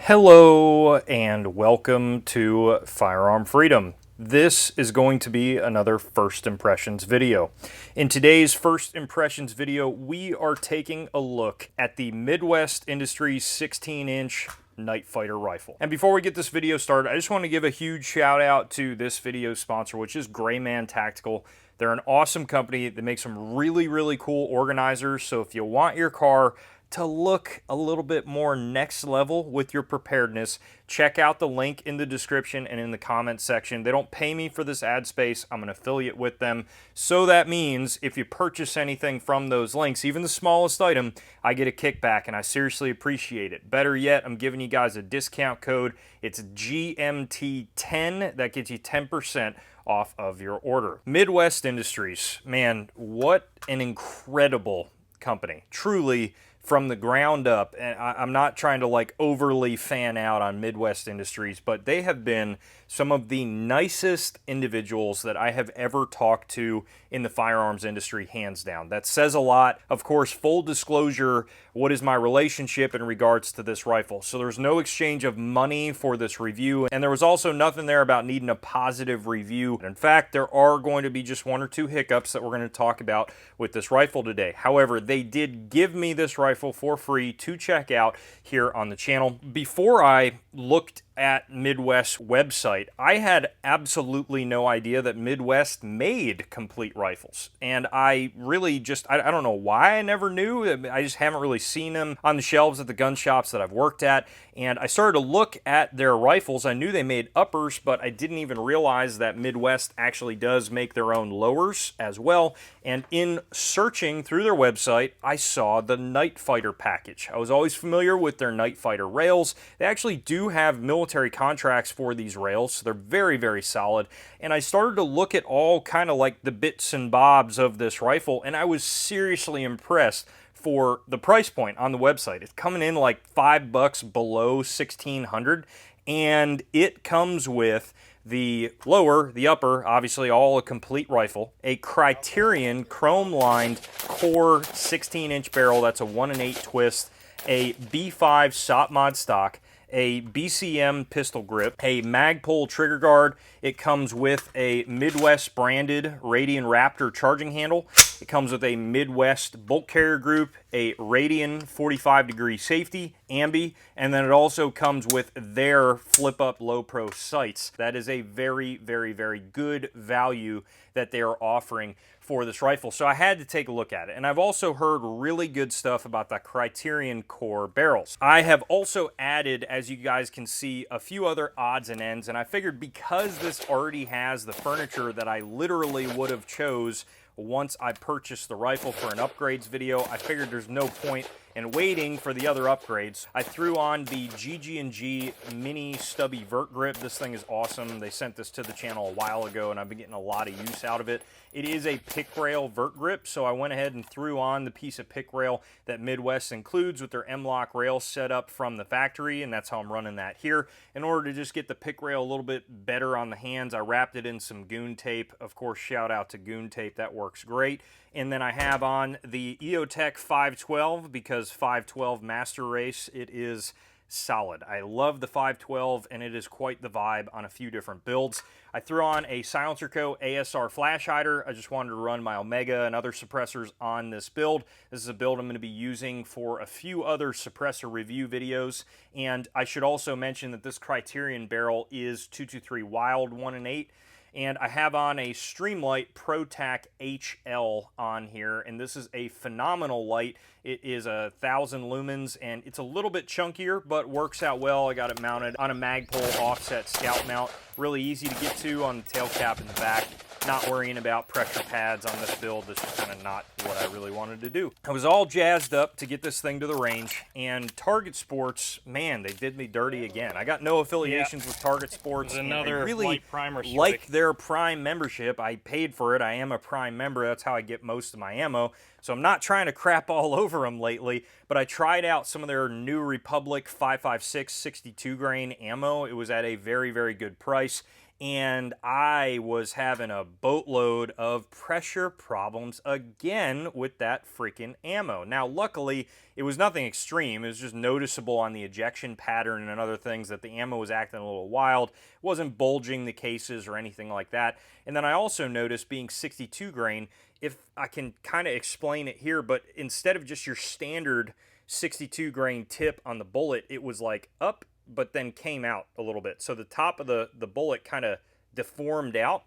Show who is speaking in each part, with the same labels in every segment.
Speaker 1: Hello and welcome to Firearm Freedom. This is going to be another First Impressions video. In today's First Impressions video, we are taking a look at the Midwest Industries 16-inch Night Fighter rifle. And before we get this video started, I just want to give a huge shout out to this video sponsor, which is Grayman Tactical. They're an awesome company that makes some really cool organizers. So if you want your car to look a little bit more next level with your preparedness, check out the link in the description and in the comment section. They don't pay me for this ad space. I'm an affiliate with them. So that means if you purchase anything from those links, even the smallest item, I get a kickback and I seriously appreciate it. Better yet, I'm giving you guys a discount code. It's GMT10. That gets you 10% off of your order. Midwest Industries, man, what an incredible company. Truly, from the ground up, and I'm not trying to like overly fan out on Midwest Industries, but they have been some of the nicest individuals that I have ever talked to in the firearms industry, hands down. That says a lot. Of course, full disclosure, what is my relationship in regards to this rifle? So there's no exchange of money for this review, and there was also nothing there about needing a positive review. In fact, there are going to be just one or two hiccups that we're going to talk about with this rifle today. However, they did give me this rifle for free to check out here on the channel. Before I looked at Midwest's website, I had absolutely no idea that Midwest made complete rifles. And I really just, I don't know why I never knew. I just haven't really seen them on the shelves at the gun shops that I've worked at. And I started to look at their rifles. I knew they made uppers, but I didn't even realize that Midwest actually does make their own lowers as well. And in searching through their website, I saw the Night Fighter package. I was always familiar with their Night Fighter rails. They actually do have military contracts for these rails, so they're very solid. And I started to look at all kind of like the bits and bobs of this rifle, and I was seriously impressed for the price point on the website. It's coming in like $5 below $1,600, and it comes with the lower, the upper, obviously all a complete rifle, a Criterion chrome-lined core 16-inch barrel, that's a 1 1/8 twist, a B5 SOP mod stock, a BCM pistol grip, a Magpul trigger guard. It comes with a Midwest branded Radian Raptor charging handle. It comes with a Midwest bolt carrier group, a Radian 45-degree safety, ambi, and then it also comes with their flip-up low pro sights. That is a very good value that they are offering for this rifle. So I had to take a look at it. And I've also heard really good stuff about the Criterion core barrels. I have also added, as you guys can see, a few other odds and ends. And I figured because this already has the furniture that I literally would have chose once I purchased the rifle for an upgrades video, I figured there's no point in waiting for the other upgrades. I threw on the GG&G mini stubby vert grip. This thing is awesome. They sent this to the channel a while ago and I've been getting a lot of use out of it. It is a pick rail vert grip, so I went ahead and threw on the piece of pick rail that Midwest includes with their M-Lock rail set up from the factory, and that's how I'm running that here. In order to just get the pick rail a little bit better on the hands, I wrapped it in some goon tape. Of course, shout out to goon tape, that works great. And then I have on the EOTech 512 because 512 Master Race, it is solid. I love the 512 and it is quite the vibe on a few different builds. I threw on a Silencer Co. ASR flash hider. I just wanted to run my Omega and other suppressors on this build. This is a build I'm going to be using for a few other suppressor review videos. And I should also mention that this Criterion barrel is 223 Wild 1 1/8. And I have on a Streamlight ProTac HL on here, and this is a phenomenal light. It is 1,000 lumens, and it's a little bit chunkier, but works out well. I got it mounted on a Magpul offset scout mount. Really easy to get to on the tail cap in the back. Not worrying about pressure pads on this build. This is kind of not what I really wanted to do. I was all jazzed up to get this thing to the range, and Target Sports, man, they did me dirty again. I got no affiliations with Target Sports.
Speaker 2: Another
Speaker 1: I really
Speaker 2: light primer
Speaker 1: like their Prime membership. I paid for it. I am a Prime member. That's how I get most of my ammo. So I'm not trying to crap all over them lately, but I tried out some of their New Republic 5.56 62 grain ammo. It was at a very good price. and I was having a boatload of pressure problems again with that freaking ammo. Now, luckily, it was nothing extreme. It was just noticeable on the ejection pattern and other things that the ammo was acting a little wild. It wasn't bulging the cases or anything like that. And then I also noticed, being 62 grain, if I can kind of explain it here, but instead of just your standard 62 grain tip on the bullet, it was like up but then came out a little bit. So the top of the bullet kind of deformed out.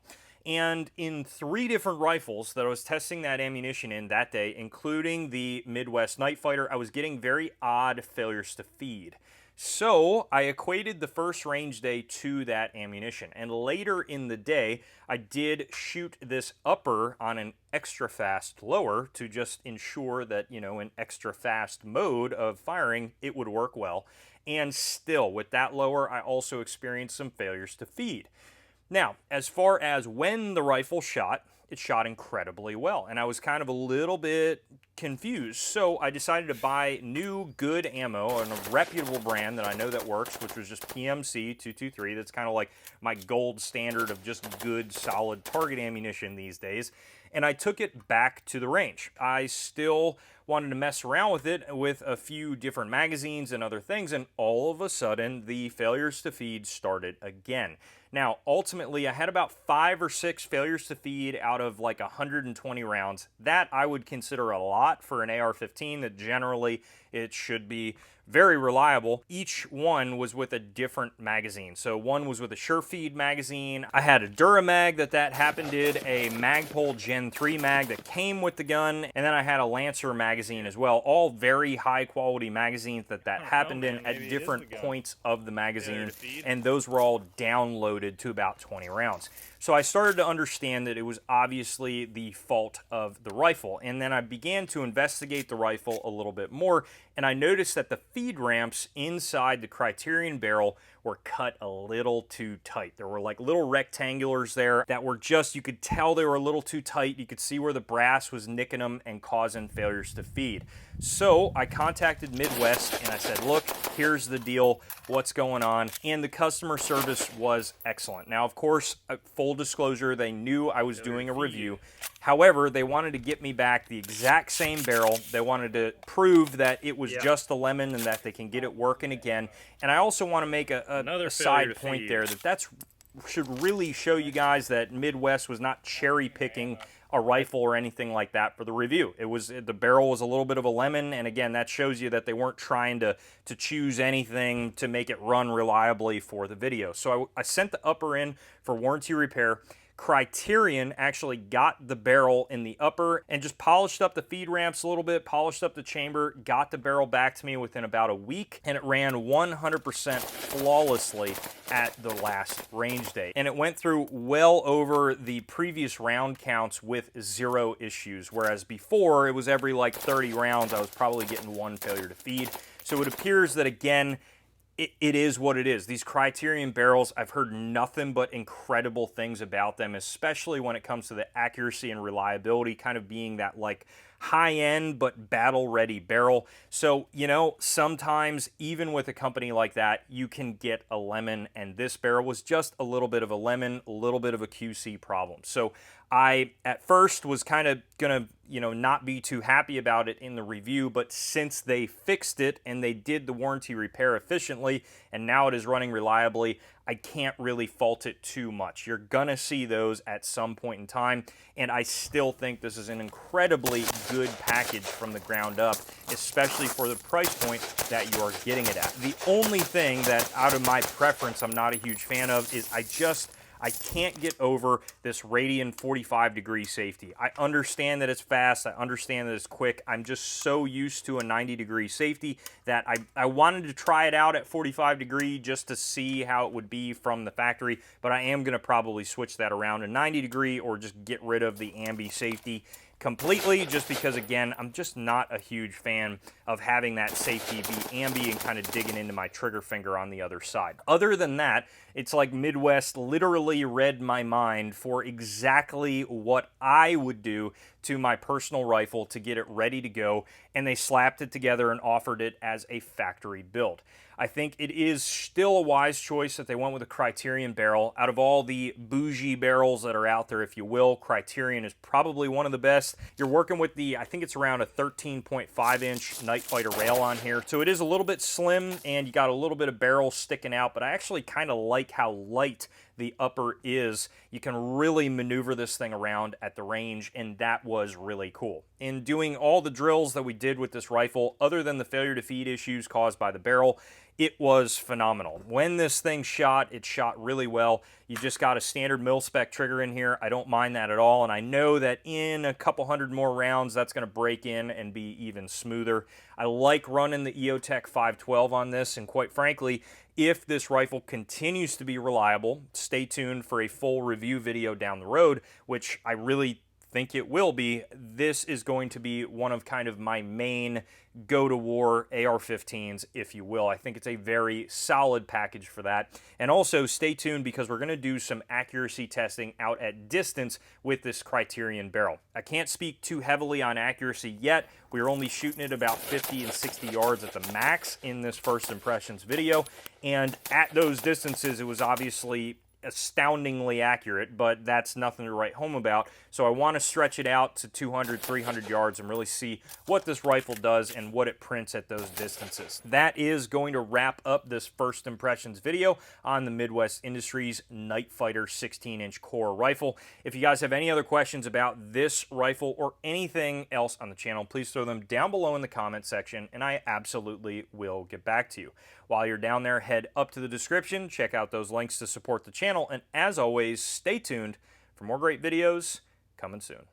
Speaker 1: And in 3 different rifles that I was testing that ammunition in that day, including the Midwest Night Fighter, I was getting very odd failures to feed. So I equated the first range day to that ammunition. And later in the day, I did shoot this upper on an extra fast lower to just ensure that, you know, in extra fast mode of firing, it would work well. And still, with that lower, I also experienced some failures to feed. Now, as far as when the rifle shot, it shot incredibly well, and I was kind of a little bit confused. So I decided to buy new good ammo and a reputable brand that I know that works, which was just PMC 223. That's kind of like my gold standard of just good, solid target ammunition these days. And I took it back to the range. I still wanted to mess around with it with a few different magazines and other things, and all of a sudden the failures to feed started again. Now, ultimately, I had about 5 or 6 failures to feed out of like 120 rounds. That I would consider a lot for an AR-15, that generally it should be very reliable. Each one was with a different magazine. So one was with a SureFeed magazine. I had a Duramag that happened did, a Magpul Gen 3 mag that came with the gun, and then I had a Lancer magazine as well. All very high quality magazines that happened in at different points of the magazine, and those were all downloaded to about 20 rounds. So I started to understand that it was obviously the fault of the rifle, and then I began to investigate the rifle a little bit more, and I noticed that the feed ramps inside the Criterion barrel were cut a little too tight. There were like little rectangulars there that were just, you could tell they were a little too tight. You could see where the brass was nicking them and causing failures to feed. So I contacted Midwest and I said, look, here's the deal, what's going on? And the customer service was excellent. Now, of course, full disclosure, they knew I was doing a review. However, they wanted to get me back the exact same barrel. They wanted to prove that it was just a lemon and that they can get it working again. And I also want to make a side point there that should really show you guys that Midwest was not cherry picking a rifle or anything like that for the review. It was, the barrel was a little bit of a lemon, and again, that shows you that they weren't trying to choose anything to make it run reliably for the video. So I sent the upper in for warranty repair. Criterion actually got the barrel in the upper and just polished up the feed ramps a little bit, polished up the chamber, got the barrel back to me within about a week, and it ran 100% flawlessly at the last range day. And it went through well over the previous round counts with 0 issues, whereas before it was every like 30 rounds I was probably getting 1 failure to feed. So it appears that, again, it is what it is. These Criterion barrels, I've heard nothing but incredible things about them, especially when it comes to the accuracy and reliability, kind of being that like high-end but battle-ready barrel. So, you know, sometimes even with a company like that, you can get a lemon, and this barrel was just a little bit of a lemon, a little bit of a QC problem. So I, at first, was kind of gonna, you know, not be too happy about it in the review, but since they fixed it and they did the warranty repair efficiently, and now it is running reliably, I can't really fault it too much. You're gonna see those at some point in time, and I still think this is an incredibly good package from the ground up, especially for the price point that you are getting it at. The only thing that, out of my preference, I'm not a huge fan of is I can't get over this Radian 45-degree safety. I understand that it's fast. I understand that it's quick. I'm just so used to a 90-degree safety that I wanted to try it out at 45 degree just to see how it would be from the factory, but I am going to probably switch that around to 90 degree or just get rid of the ambi safety completely, just because, again, I'm just not a huge fan of having that safety be ambi and kind of digging into my trigger finger on the other side. Other than that, it's like Midwest literally read my mind for exactly what I would do to my personal rifle to get it ready to go, and they slapped it together and offered it as a factory build. I think it is still a wise choice that they went with a Criterion barrel. Out of all the bougie barrels that are out there, if you will, Criterion is probably one of the best. You're working with the, I think it's around a 13.5 inch Night Fighter rail on here. So it is a little bit slim and you got a little bit of barrel sticking out, but I actually kind of like how light the upper is. You can really maneuver this thing around at the range, and that was really cool. In doing all the drills that we did with this rifle, other than the failure to feed issues caused by the barrel, it was phenomenal. When this thing shot, it shot really well. You just got a standard mil-spec trigger in here. I don't mind that at all, and I know that in a couple hundred more rounds, that's going to break in and be even smoother. I like running the EOTech 512 on this, and quite frankly, if this rifle continues to be reliable, stay tuned for a full review video down the road, which I really think it will be. This is going to be one of kind of my main go-to-war AR-15s, if you will. I think it's a very solid package for that. And also stay tuned because we're going to do some accuracy testing out at distance with this Criterion barrel. I can't speak too heavily on accuracy yet. We're only shooting it about 50 and 60 yards at the max in this first impressions video. And at those distances, it was obviously astoundingly accurate, but that's nothing to write home about. So I want to stretch it out to 200, 300 yards and really see what this rifle does and what it prints at those distances. That is going to wrap up this first impressions video on the Midwest Industries Night Fighter 16-inch core rifle. If you guys have any other questions about this rifle or anything else on the channel, please throw them down below in the comment section and I absolutely will get back to you. While you're down there, head up to the description, check out those links to support the channel, and as always, stay tuned for more great videos coming soon.